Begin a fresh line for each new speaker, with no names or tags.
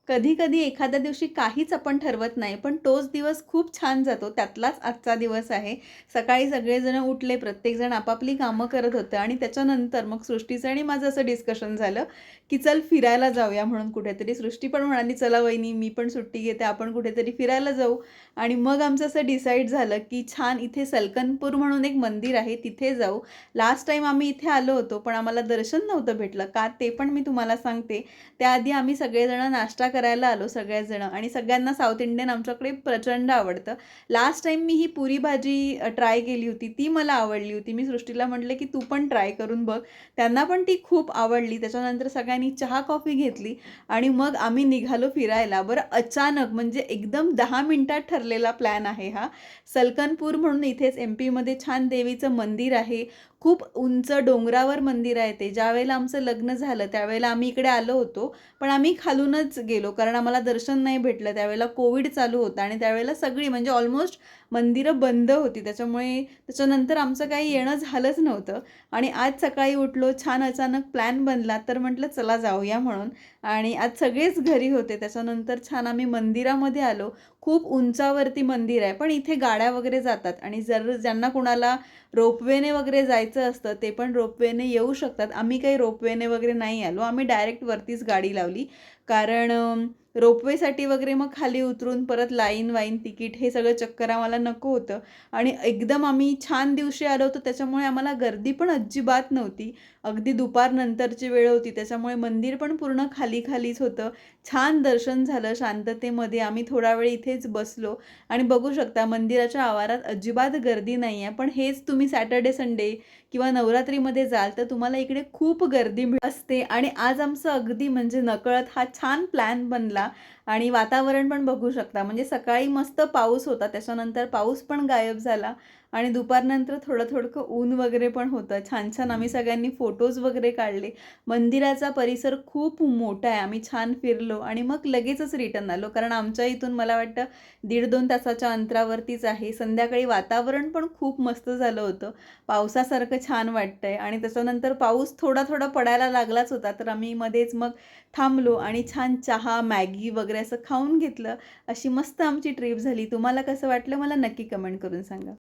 कधी-कधी एखाद्या दिवशी काहीच आपण ठरवत नाही, पण तोच दिवस खूप छान जातो. त्यातलाच आजचा दिवस आहे. सकाळी सगळेजण उठले, प्रत्येकजण आपापली कामं करत होतं आणि त्याच्यानंतर मग सृष्टीचं आणि माझं असं डिस्कशन झालं, की चल फिरायला जाऊया म्हणून कुठेतरी. सृष्टी पण म्हणाली, "चला वहिनी, मी पण सुट्टी घेते, आपण कुठेतरी फिरायला जाऊ." आणि मग आमचं असं डिसाईड झालं, की छान इथे सलकनपूर म्हणून एक मंदिर आहे, तिथे जाऊ. लास्ट टाईम आम्ही इथे आलो होतो, पण आम्हाला दर्शन नव्हतं भेटलं. का ते पण मी तुम्हाला सांगते. त्याआधी आम्ही सगळेजण नाश्ता करायला आलो सगळेजण आणि सगळ्यांना साऊथ इंडियन आमच्याकडे प्रचंड आवडतं. लास्ट टाईम मी ही पुरी भाजी ट्राय केली होती. ती मला आवडली होती. मी सृष्टीला म्हटले, की "तू पण ट्राय करून बघ." त्यांना पण ती खूप आवडली. त्याच्यानंतर सगळ्यांनी चहा, कॉफी घेतली आणि मग आम्ही निघालो फिरायला. बरं अचानक म्हणजे एकदम 10 मिनिटात ठरलेला प्लॅन आहे हा. सलकनपूर म्हणून इथेच एम-पीमध्ये छान देवीचं मंदिर आहे. खूप उंच डोंगरावर मंदिर आहे ते. ज्यावेळेला आमचं लग्न झालं त्यावेळेला आम्ही इकडे आलो होतो. पण आम्ही खालूनच गेलो कारण आम्हाला दर्शन नाही भेटलं. त्यावेळेला कोविड चालू होतं आणि त्यावेळेला सगळी म्हणजे ऑलमोस्ट मंदिरं बंद होती. त्याच्यामुळे त्याच्यानंतर आमचं काही येणं झालंच नव्हतं आणि आज सकाळी उठलो, छान अचानक प्लॅन बनला, तर म्हटलं चला जाऊया म्हणून आणि आज सगळेच घरी होते. त्याच्यानंतर छान आम्ही मंदिरामध्ये आलो. खूप उंचावरती मंदिर आहे, पण इथे गाड्या वगैरे जातात आणि जर ज्यांना कुणाला रोपवेने वगैरे जायचं असतं, ते पण रोपवेने येऊ शकतात. आम्ही काही रोपवेने वगैरे नाही आलो. आम्ही डायरेक्ट वरतीच गाडी लावली. कारण रोपवेसाठी वगैरे मग खाली उतरून परत लाईन-वाईन, तिकीट हे सगळं चक्कर आम्हाला नको होतं आणि एकदम आम्ही छान दिवशी आलो होतो, त्याच्यामुळे आम्हाला गर्दी पण अजिबात नव्हती. अगदी दुपारनंतरची वेळ होती, त्याच्यामुळे मंदिर पण पूर्ण खाली-खालीच होतं. छान दर्शन झालं शांततेमध्ये. आम्ही थोडा वेळ इथेच बसलो आणि बघू शकता मंदिराच्या आवारात अजिबात गर्दी नाही आहे. पण हेच तुम्ही सॅटर्डे, संडे किंवा नवरात्रीमध्ये जाल तर तुम्हाला इकडे खूप गर्दी असते आणि आज आमचं अगदी म्हणजे नकळत हा छान प्लॅन बनला आणि वातावरण पण बघू शकता. म्हणजे सकाळी मस्त पाऊस होता, त्याच्यानंतर पाऊस पण गायब झाला आणि दुपारनंतर थोडं-थोडं ऊन वगैरे पण होतं. छान-छान आम्ही सगळ्यांनी फोटोज वगैरे काढले. मंदिराचा परिसर खूप मोठा आहे. आम्ही छान फिरलो आणि मग लगेचच रिटर्न आलो. कारण आमच्या इथून मला वाटतं 1.5-2 तासाच्या अंतरावरतीच आहे. संध्याकाळी वातावरण पण खूप मस्त झालं होतं. पावसासारखं छान वाटतंय आणि त्याच्यानंतर पाऊस थोडा-थोडा पडायला लागलाच होता. तर आम्ही मध्येच मग थांबलो आणि छान चहा, मॅगी वगैरे असं खाऊन घेतलं. अशी मस्त आमची ट्रिप झाली. तुम्हाला कसं वाटलं मला नक्की कमेंट करून सांगा.